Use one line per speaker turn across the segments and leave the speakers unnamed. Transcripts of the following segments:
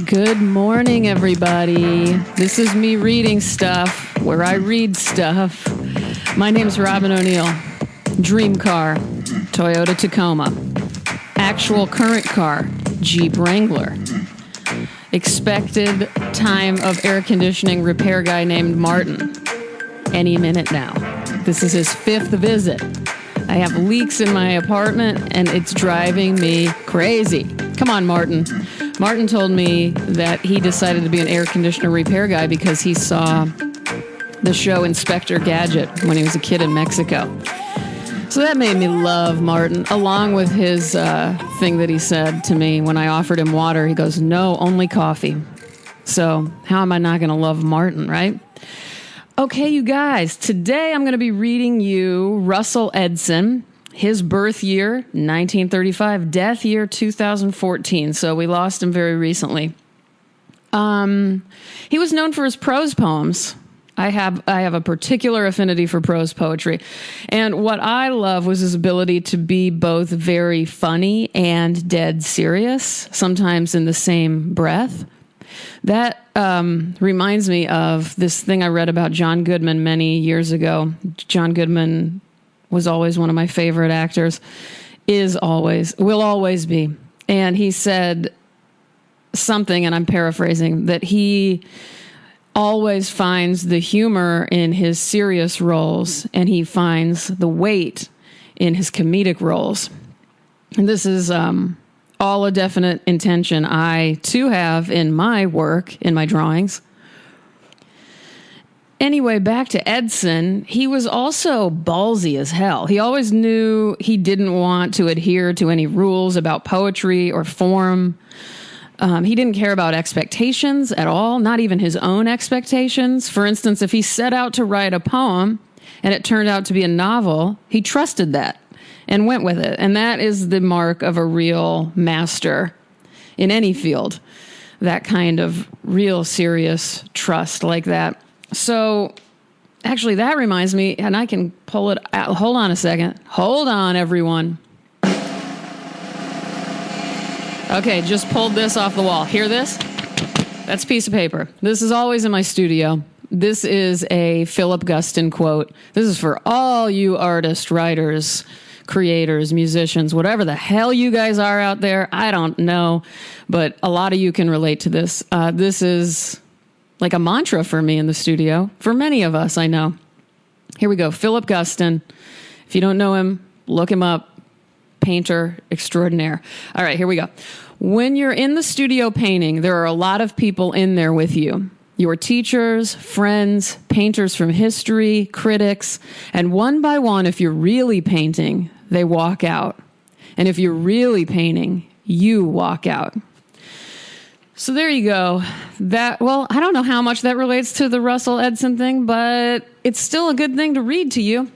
Good morning, everybody. This is me reading stuff where I read stuff. My name's Robin O'Neill. Dream car, Toyota Tacoma. Actual current car, Jeep Wrangler. Expected time of air conditioning repair guy named Martin. Any minute now. This is his 5th visit. I have leaks in my apartment, and it's driving me crazy. Come on, Martin. Martin told me that he decided to be an air conditioner repair guy because he saw the show Inspector Gadget when he was a kid in Mexico. So that made me love Martin, along with his thing that he said to me when I offered him water. He goes, "No, only coffee." So how am I not going to love Martin, right? Okay, you guys, today I'm going to be reading you Russell Edson, his birth year, 1935, death year, 2014. So we lost him very recently. He was known for his prose poems. I have a particular affinity for prose poetry. And what I love was his ability to be both very funny and dead serious, sometimes in the same breath. That reminds me of this thing I read about John Goodman many years ago. John Goodman was always one of my favorite actors, will always be. And he said something, and I'm paraphrasing, that he always finds the humor in his serious roles, and he finds the weight in his comedic roles. And this is all a definite intention I, too, have in my work, in my drawings. Anyway, back to Edson. He was also ballsy as hell. He always knew he didn't want to adhere to any rules about poetry or form. He didn't care about expectations at all, not even his own expectations. For instance, if he set out to write a poem and it turned out to be a novel, he trusted that and went with it. And that is the mark of a real master in any field, that kind of real serious trust like that. So actually, that reminds me, and I can pull it out. Hold on a second. Hold on, everyone. Okay, just pulled this off the wall. Hear this? That's a piece of paper. This is always in my studio. This is a Philip Guston quote. This is for all you artists, writers, creators, musicians, whatever the hell you guys are out there. I don't know, but a lot of you can relate to this. This is like a mantra for me in the studio. For many of us, I know. Here we go. Philip Guston. If you don't know him, look him up. Painter extraordinaire. All right, here we go. When you're in the studio painting, there are a lot of people in there with you. Your teachers, friends, painters from history, critics, and one by one, if you're really painting, they walk out. And if you're really painting, you walk out. So there you go. Well, I don't know how much that relates to the Russell Edson thing, but it's still a good thing to read to you,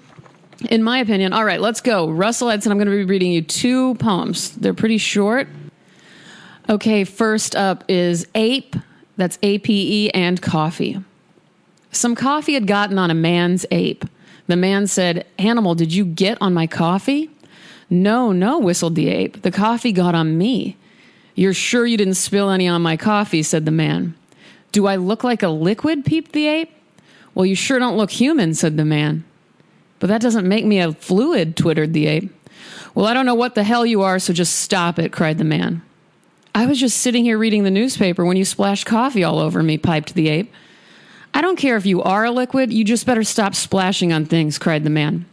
in my opinion. All right, let's go. Russell Edson, I'm going to be reading you 2 poems. They're pretty short. Okay, first up is Ape, that's A-P-E, and coffee. Some coffee had gotten on a man's ape. The man said, "Animal, did you get on my coffee?" No, whistled the ape. The coffee got on me. You're sure you didn't spill any on my coffee, said the man. Do I look like a liquid, peeped the ape. Well, you sure don't look human, said the man. But that doesn't make me a fluid, twittered the ape. Well, I don't know what the hell you are, so just stop it, cried the man. I was just sitting here reading the newspaper when you splashed coffee all over me, piped the ape. I don't care if you are a liquid, you just better stop splashing on things, cried the man.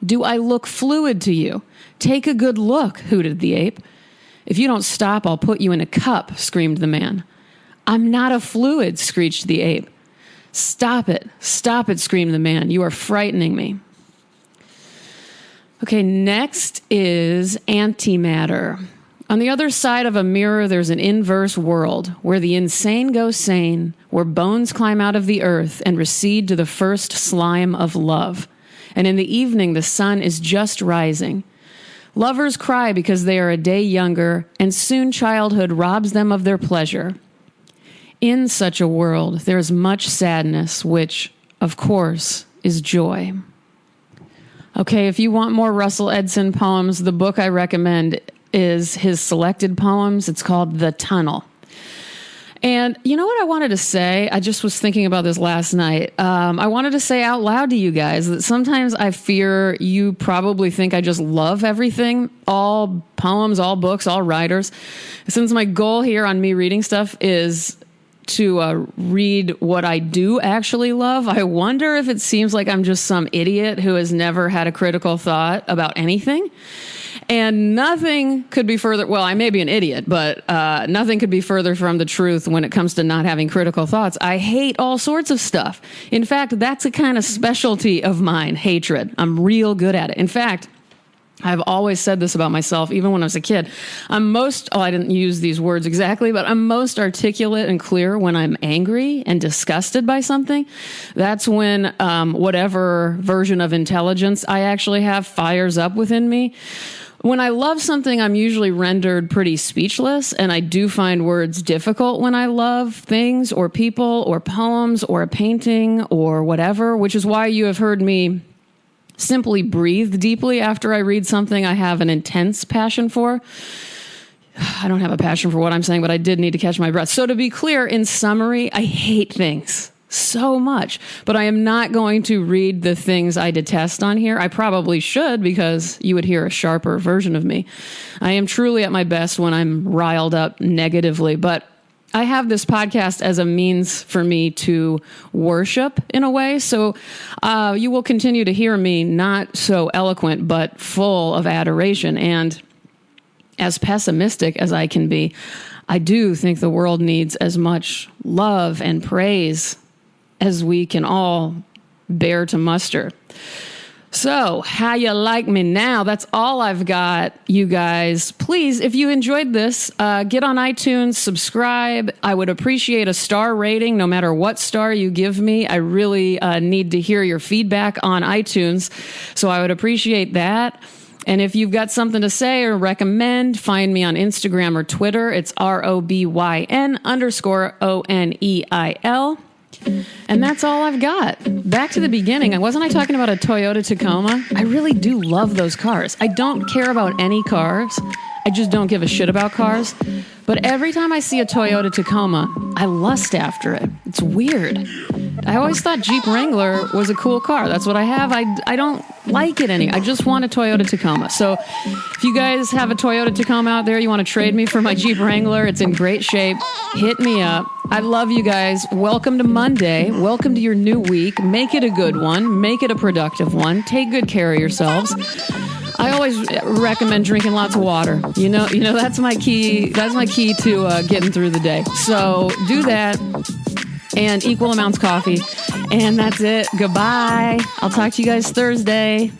Do I look fluid to you? Take a good look, hooted the ape. If you don't stop, I'll put you in a cup, screamed the man. I'm not a fluid, screeched the ape. Stop it, screamed the man. You are frightening me. Okay, next is Antimatter. On the other side of a mirror, there's an inverse world where the insane go sane, where bones climb out of the earth and recede to the first slime of love. And in the evening, the sun is just rising. Lovers cry because they are a day younger, and soon childhood robs them of their pleasure. In such a world, there is much sadness, which, of course, is joy. Okay, if you want more Russell Edson poems, the book I recommend is his selected poems. It's called The Tunnel. And you know what I wanted to say? I just was thinking about this last night. I wanted to say out loud to you guys that sometimes I fear you probably think I just love everything, all poems, all books, all writers. Since my goal here on me reading stuff is to read what I do actually love, I wonder if it seems like I'm just some idiot who has never had a critical thought about anything. And nothing could be further, well, I may be an idiot, but nothing could be further from the truth when it comes to not having critical thoughts. I hate all sorts of stuff. In fact, that's a kind of specialty of mine, hatred. I'm real good at it. In fact, I've always said this about myself, even when I was a kid. I didn't use these words exactly, but I'm most articulate and clear when I'm angry and disgusted by something. That's when whatever version of intelligence I actually have fires up within me. When I love something, I'm usually rendered pretty speechless, and I do find words difficult when I love things or people or poems or a painting or whatever, which is why you have heard me simply breathe deeply after I read something I have an intense passion for. I don't have a passion for what I'm saying, but I did need to catch my breath. So to be clear, in summary, I hate things so much, but I am not going to read the things I detest on here. I probably should, because you would hear a sharper version of me. I am truly at my best when I'm riled up negatively, but I have this podcast as a means for me to worship in a way. So you will continue to hear me not so eloquent, but full of adoration. And as pessimistic as I can be, I do think the world needs as much love and praise as we can all bear to muster. So, how you like me now? That's all I've got, you guys. Please, if you enjoyed this, get on iTunes, subscribe. I would appreciate a star rating, no matter what star you give me. I really need to hear your feedback on iTunes, so I would appreciate that. And if you've got something to say or recommend, find me on Instagram or Twitter. It's ROBYN_ONEIL. And that's all I've got. Back to the beginning. Wasn't I talking about a Toyota Tacoma? I really do love those cars. I don't care about any cars. I just don't give a shit about cars. But every time I see a Toyota Tacoma, I lust after it. It's weird. I always thought Jeep Wrangler was a cool car. That's what I have. I don't like it any. I just want a Toyota Tacoma. So if you guys have a Toyota Tacoma out there, you want to trade me for my Jeep Wrangler, it's in great shape, hit me up. I love you guys. Welcome to Monday. Welcome to your new week. Make it a good one. Make it a productive one. Take good care of yourselves. I always recommend drinking lots of water. You know, that's my key. That's my key to getting through the day. So do that, and equal amounts coffee. And that's it. Goodbye. I'll talk to you guys Thursday.